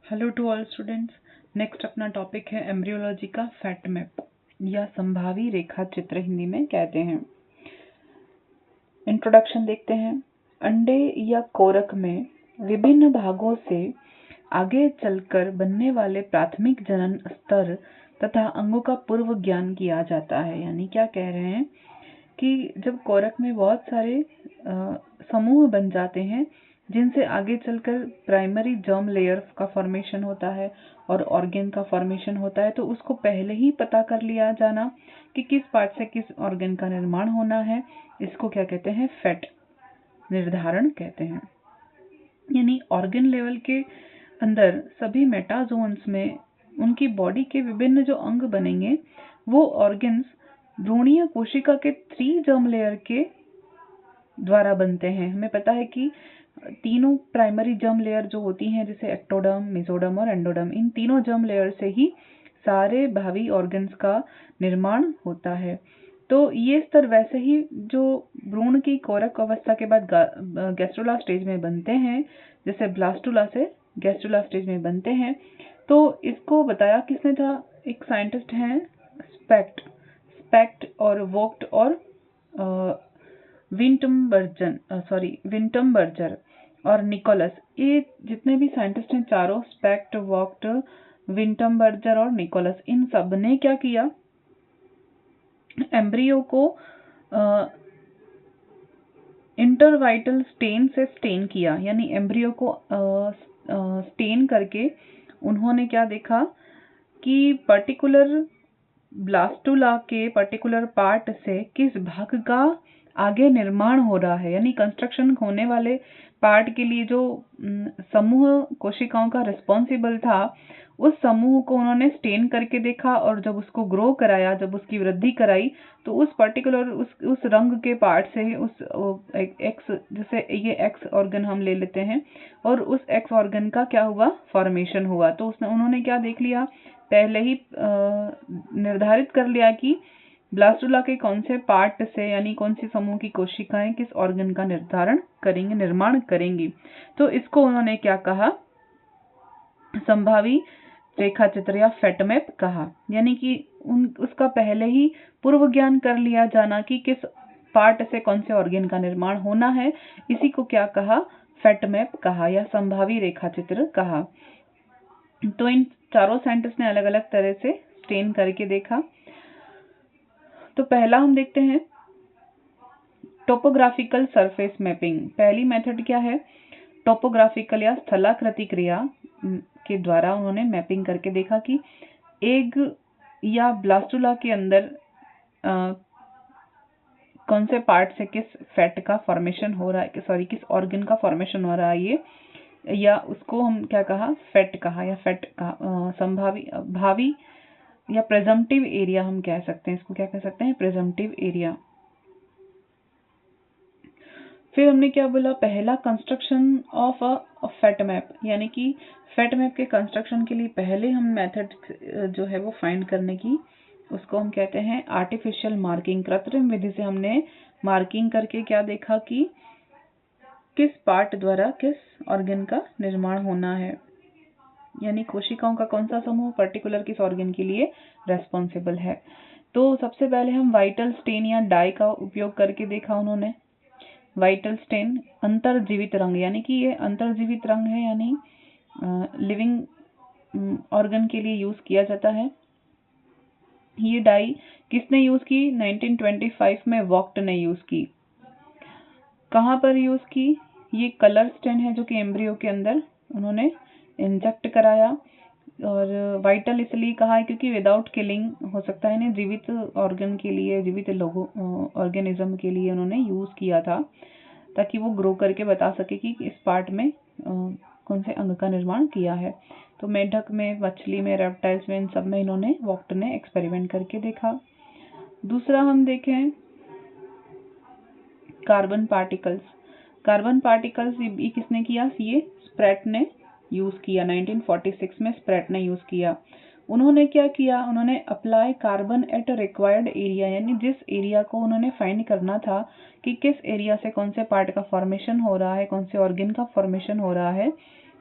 Hello to all students. Next अपना topic है embryology का फैट मैप या संभावी रेखा चित्र हिंदी में कहते हैं। इंट्रोडक्शन देखते हैं। अंडे या कोरक में विभिन्न भागों से आगे चलकर बनने वाले प्राथमिक जनन स्तर तथा अंगों का पूर्व ज्ञान किया जाता है। यानी क्या कह रहे हैं कि जब कोरक में बहुत सारे समूह बन जाते हैं जिनसे आगे चलकर प्राइमरी जर्म लेयर का फॉर्मेशन होता है और ऑर्गन का फॉर्मेशन होता है, तो उसको पहले ही पता कर लिया जाना कि किस पार्ट से किस ऑर्गन का निर्माण होना है, इसको क्या कहते हैं? फैट निर्धारण कहते हैं। यानी ऑर्गन लेवल के अंदर सभी मेटाजोन्स में उनकी बॉडी के विभिन्न जो अंग बनेंगे वो ऑर्गन्स भ्रूणीय कोशिका के 3 जर्म लेयर के द्वारा बनते हैं। हमें पता है कि तीनों प्राइमरी जर्म लेयर जो होती हैं, जैसे एक्टोडर्म, मेसोडर्म और एंडोडर्म, इन तीनों जर्म लेयर से ही सारे भावी ऑर्गन्स का निर्माण होता है। तो ये स्तर वैसे ही जो भ्रूण की कोरक अवस्था के बाद गैस्ट्रुला स्टेज में बनते हैं, जैसे ब्लास्टुला से गैस्ट्रुला स्टेज में बनते हैं। तो इसको बताया किसने था? एक साइंटिस्ट हैं स्पेक्ट और वोक्ट और विंटमबर्जर और निकोलस। ये जितने भी साइंटिस्ट हैं चारों, स्पेक्ट, वोक्ट, विंटमबर्जर और निकोलस, इन सब ने क्या किया? एम्ब्रियो को इंटरवाइटल स्टेन से स्टेन किया। यानी एम्ब्रियो को स्टेन करके उन्होंने क्या देखा कि पर्टिकुलर ब्लास्टुला के पर्टिकुलर पार्ट से किस भाग का आगे निर्माण हो रहा है। यानी कंस्ट्रक्शन होने वाले पार्ट के लिए जो समूह कोशिकाओं का रिस्पॉन्सिबल था, उस समूह को उन्होंने स्टेन करके देखा और जब उसको ग्रो कराया, जब उसकी वृद्धि कराई, तो उस पर्टिकुलर उस रंग के पार्ट से उस एक्स, जैसे ये एक्स ऑर्गन हम ले लेते हैं, और उस एक्स ऑर्गन का क्या हुआ? फॉर्मेशन हुआ। तो उन्होंने क्या देख लिया? पहले ही निर्धारित कर लिया कि ब्लास्टुला के कौन से पार्ट से, यानी कौन सी समूह की कोशिकाएं किस ऑर्गन का निर्माण करेंगी। तो इसको उन्होंने क्या कहा? संभावी रेखा चित्र या फैट मैप कहा। यानी कि उसका पहले ही पूर्व ज्ञान कर लिया जाना कि किस पार्ट से कौन से ऑर्गन का निर्माण होना है, इसी को क्या कहा? फैट मैप कहा या संभावी रेखा चित्र कहा। तो इन चारों साइंटिस्ट ने अलग अलग तरह से स्टेन करके देखा। तो पहला हम देखते हैं टोपोग्राफिकल सरफेस मैपिंग। पहली मेथड क्या है? टोपोग्राफिकल या स्थलाकृति क्रिया के द्वारा उन्होंने मैपिंग करके देखा कि एग या ब्लास्टुला के अंदर कौन से पार्ट से किस फैट का फॉर्मेशन हो रहा है, किस ऑर्गन का फॉर्मेशन हो रहा है ये, या उसको हम क्या कहा? फैट कहा या फैट कहा। भावी या प्रेजम्पटिव एरिया हम कह सकते हैं, इसको क्या कह सकते हैं? Presumptive area. फिर हमने क्या बोला? पहला construction of a fat map, यानी कि फैट मैप के कंस्ट्रक्शन के लिए पहले हम मेथड जो है वो फाइंड करने की, उसको हम कहते हैं आर्टिफिशियल मार्किंग। कृत्रिम विधि से हमने मार्किंग करके क्या देखा कि किस पार्ट द्वारा किस ऑर्गन का निर्माण होना है, यानी कोशिकाओं का कौन सा समूह पर्टिकुलर किस ऑर्गन के लिए रेस्पॉन्सिबल है। तो सबसे पहले हम वाइटल स्टेन या डाई का उपयोग करके देखा उन्होंने। वाइटल स्टेन अंतर्जीवित रंग, यानी कि ये अंतर्जीवित रंग है, यानी लिविंग ऑर्गन के लिए यूज किया जाता है। ये डाई किसने यूज की? 1925 में वोक्ट ने यूज की। कहाँ पर यूज की? ये कलर स्टेन है जो कि एम्ब्रियो के अंदर उन्होंने इंजेक्ट कराया। और वाइटल इसलिए कहा है क्योंकि विदाउट किलिंग हो सकता है, जीवित ऑर्गन के लिए, जीवित ऑर्गेनिज्म के लिए उन्होंने यूज किया था, ताकि वो ग्रो करके बता सके कि इस पार्ट में कौन से अंग का निर्माण किया है। तो मेढक में, मछली में, रेप्टाइल्स में, इन सब में इन्होंने वोक्ट ने एक्सपेरिमेंट करके देखा। दूसरा हम देखें कार्बन पार्टिकल्स। कार्बन पार्टिकल्स ये किसने किया? ये स्प्रेट ने यूज किया। 1946 में स्प्रेट ने यूज किया। उन्होंने क्या किया? उन्होंने apply carbon at required area, यानी जिस एरिया को उन्होंने फाइंड करना था कि किस एरिया से कौन से पार्ट का फॉर्मेशन हो रहा है, कौन से ऑर्गन का फॉर्मेशन हो रहा है,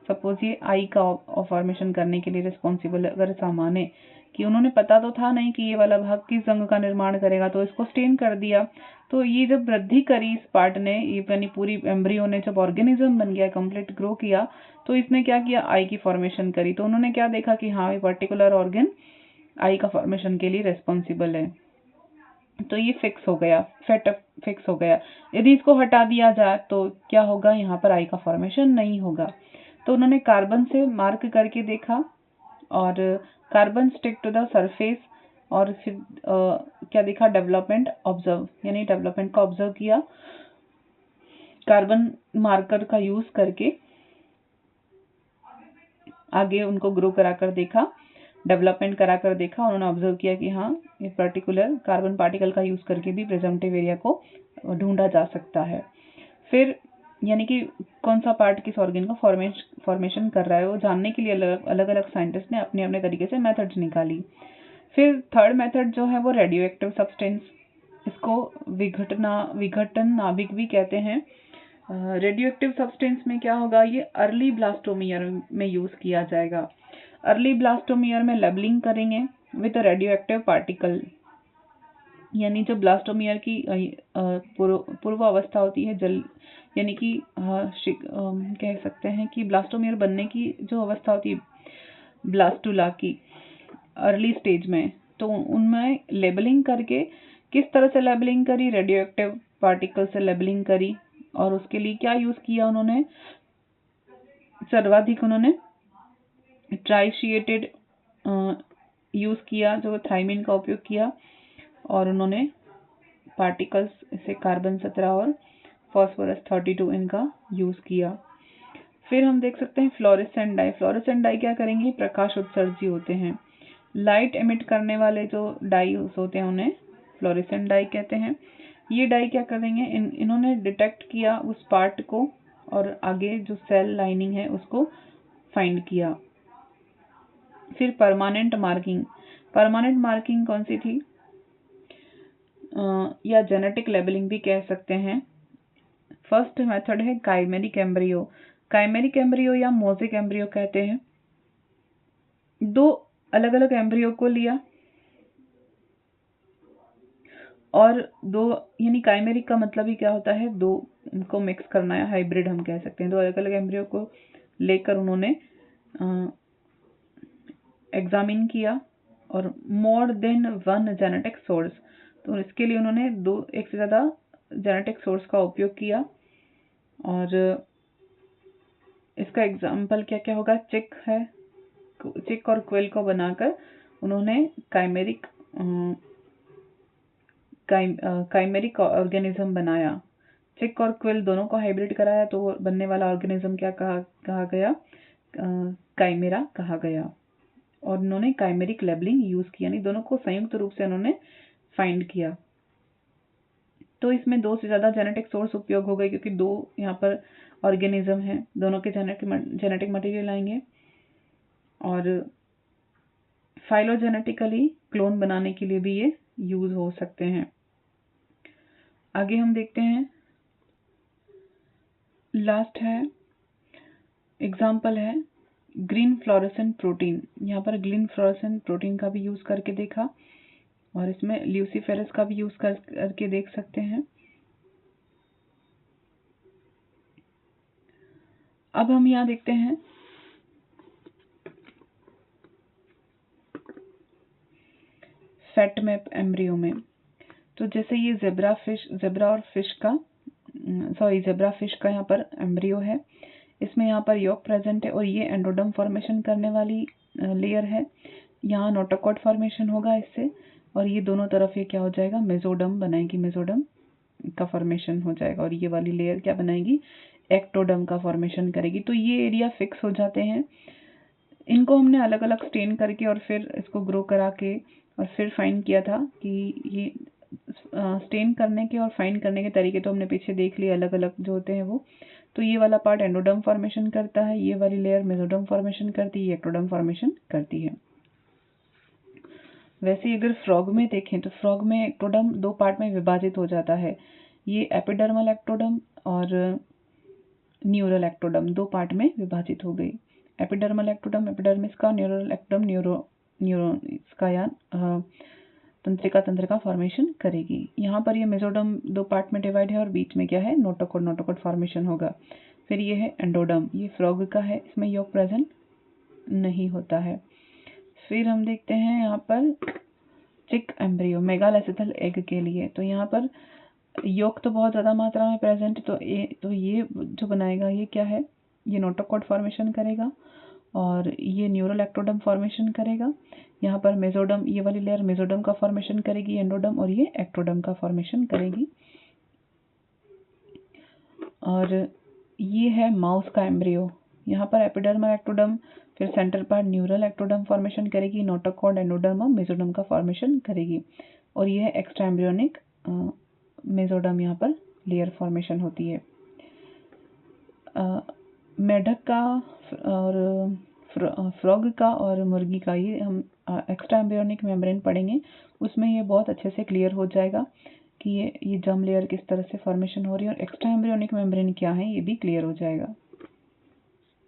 सपोज ये आई का फॉर्मेशन करने के लिए रिस्पॉन्सिबल अगर सामान है, कि उन्होंने पता तो था नहीं कि ये वाला भाग किस अंग का निर्माण करेगा, तो इसको स्टेन कर दिया। तो ये जब वृद्धि करी इस पार्ट ने, ये यानी पूरी एम्ब्रियो ने जब ऑर्गेनिज्म बन गया, कंप्लीट ग्रो किया, तो इसने क्या किया, आई की फॉर्मेशन करी। तो उन्होंने क्या देखा कि हाँ, ये पर्टिकुलर ऑर्गन आई का फॉर्मेशन के लिए रेस्पॉन्सिबल है। तो ये फिक्स हो गया, सेटअप फिक्स हो गया। यदि इसको हटा दिया जाए तो क्या होगा, यहाँ पर आई का फॉर्मेशन नहीं होगा। तो उन्होंने कार्बन से मार्क करके देखा और carbon stick to the surface, और फिर क्या देखा, डेवलपमेंट ऑब्जर्व, यानी डेवलपमेंट का ऑब्जर्व किया कार्बन मार्कर का यूज करके। आगे उनको ग्रो कराकर देखा, डेवलपमेंट कराकर देखा, उन्होंने ऑब्जर्व किया कि हाँ, ये पर्टिकुलर कार्बन पार्टिकल का यूज करके भी प्रेजम्पटिव एरिया को ढूंढा जा सकता है। फिर यानी कि कौन सा पार्ट किस ऑर्गन का फॉर्मेशन कर रहा है, वो जानने के लिए अलग अलग साइंटिस्ट ने अपने अपने तरीके से मेथड्स निकाली। फिर थर्ड मेथड जो है वो रेडियो एक्टिव सब्सटेंस, इसको विघटन नाभिक भी कहते हैं। रेडियो एक्टिव सब्सटेंस में क्या होगा, ये अर्ली ब्लास्टोमियर में यूज किया जाएगा। अर्ली ब्लास्टोमियर में लेबलिंग करेंगे विद रेडियो एक्टिव पार्टिकल, यानी जब ब्लास्टोमियर की पूर्व अवस्था होती है, जल यानी कि कह सकते हैं कि ब्लास्टोमियर बनने की जो अवस्था होती है ब्लास्टुला की अर्ली स्टेज में, तो उनमें लेबलिंग करके, किस तरह से लेबलिंग करी, रेडियो एक्टिव पार्टिकल से लेबलिंग करी। और उसके लिए क्या यूज किया उन्होंने, सर्वाधिक उन्होंने ट्राइशिएटेड यूज किया, जो थाइमिन का उपयोग किया, और उन्होंने पार्टिकल्स से कार्बन 17 और फास्फोरस 32 इनका यूज किया। फिर हम देख सकते हैं फ्लोरेसेंट डाई। फ्लोरेसेंट डाई क्या करेंगे, प्रकाश उत्सर्जी होते हैं, लाइट एमिट करने वाले जो डाई होते हैं उन्हें फ्लोरेसेंट डाई कहते हैं। ये डाई क्या करेंगे, इन्होंने डिटेक्ट किया उस पार्ट को और आगे जो सेल लाइनिंग है उसको फाइंड किया। फिर परमानेंट मार्किंग, परमानेंट मार्किंग कौन सी थी, या जेनेटिक लेबलिंग भी कह सकते हैं। फर्स्ट मेथड है काइमेरिक एम्ब्रियो। काइमेरिक एम्ब्रियो या मोज़ेक एम्ब्रियो कहते हैं। दो अलग अलग एम्ब्रियो को लिया और दो, यानी काइमेरिक का मतलब ही क्या होता है, दो को मिक्स करना है, हाइब्रिड हम कह सकते हैं। दो अलग अलग एम्ब्रियो को लेकर उन्होंने एग्जामिन किया और more than one genetic source, तो इसके लिए उन्होंने एक से ज़्यादा जेनेटिक सोर्स का उपयोग किया। और इसका एग्जाम्पल क्या क्या होगा, चिक और क्विल को बनाकर उन्होंने काइमेरिक ऑर्गेनिज्म बनाया। चिक और क्विल दोनों को हाइब्रिड कराया, तो बनने वाला ऑर्गेनिज्म क्या कहा गया, काइमेरा कहा गया। और उन्होंने काइमेरिक लेबलिंग यूज किया, यानी दोनों को संयुक्त रूप से उन्होंने फाइंड किया। तो इसमें दो से ज्यादा जेनेटिक सोर्स उपयोग हो गए, क्योंकि दो यहाँ पर ऑर्गेनिज्म है, दोनों के जेनेटिक मटेरियल आएंगे। और फाइलोजेनेटिकली क्लोन बनाने के लिए भी ये यूज हो सकते हैं। आगे हम देखते हैं, लास्ट है एग्जाम्पल है ग्रीन फ्लोरेसेंट प्रोटीन। यहाँ पर ग्रीन फ्लोरेसेंट प्रोटीन का भी यूज करके देखा, और इसमें ल्यूसीफेरस का भी यूज करके देख सकते हैं। अब हम यहाँ देखते हैं फैटमैप एम्ब्रियो में। तो जैसे ये जेब्रा फिश का यहाँ पर एम्ब्रियो है, इसमें यहाँ पर यॉक प्रेजेंट है और ये एंडोडर्म फॉर्मेशन करने वाली लेयर है। यहाँ नोटोकॉट फॉर्मेशन होगा इससे, और ये दोनों तरफ ये क्या हो जाएगा, मेसोडर्म बनाएगी, मेसोडर्म का फॉर्मेशन हो जाएगा, और ये वाली लेयर क्या बनाएगी, एक्टोडर्म का फॉर्मेशन करेगी। तो ये एरिया फिक्स हो जाते हैं। इनको हमने अलग अलग स्टेन करके और फिर इसको ग्रो करा के और फिर फाइंड किया था कि ये स्टेन करने के और फाइंड करने के तरीके तो हमने पीछे देख लिए, अलग अलग जो होते हैं वो। तो ये वाला पार्ट एंडोडर्म फॉर्मेशन करता है, ये वाली लेयर मेसोडर्म फॉर्मेशन करती है, एक्टोडर्म फॉर्मेशन करती है। वैसे अगर फ्रॉग में देखें तो फ्रॉग में एक्टोडर्म दो पार्ट में विभाजित हो जाता है, ये एपिडर्मल एक्टोडर्म और न्यूरल एक्टोडर्म 2 पार्ट में विभाजित हो गई। एपिडर्मल एक्टोडर्म एपिडर्मिस का, न्यूरल एक्टोडर्म न्यूरॉन्स का या तंत्रिका तंत्र का फॉर्मेशन करेगी। यहाँ पर ये मेसोडर्म 2 पार्ट में डिवाइड है और बीच में क्या है, नोटोकॉड फॉर्मेशन होगा। फिर ये है एंडोडर्म, ये फ्रॉग का है, इसमें योग प्रेजेंट नहीं होता है। फिर हम देखते हैं यहाँ पर चिक एम्ब्रियो मेगालेसिथल एग के लिए, तो यहाँ पर योग तो बहुत ज़्यादा मात्रा में प्रेजेंट, तो ये जो बनाएगा ये क्या है, ये नोटोकॉड फॉर्मेशन करेगा और ये न्यूरल एक्टोडर्म फॉर्मेशन करेगा। यहाँ पर मेसोडर्म, ये वाली लेयर मेसोडर्म का फॉर्मेशन करेगी, एंडोडर्म, और ये एक्टोडर्म का फॉर्मेशन करेगी। और ये है माउस का एम्ब्रियो, यहाँ पर एपिडर्मल एक्टोडर्म, फिर centre part neural ectoderm formation करेगी, नोटोकॉड एंडोडर्म और मेसोडर्म का फॉर्मेशन करेगी। और ये है एक्स्ट्रा एम्ब्रियोनिक मेसोडर्म, यहाँ पर लेयर फॉर्मेशन होती है। मेढक का और फ्रॉग का और मुर्गी का, ये हम एक्स्ट्रा एम्ब्रियोनिक मेम्ब्रेन पढ़ेंगे, उसमें ये बहुत अच्छे से क्लियर हो जाएगा कि ये जर्म लेयर किस तरह से फॉर्मेशन हो रही है और एक्स्ट्रा एम्ब्रियोनिक मेम्ब्रेन क्या है, ये भी क्लियर हो जाएगा।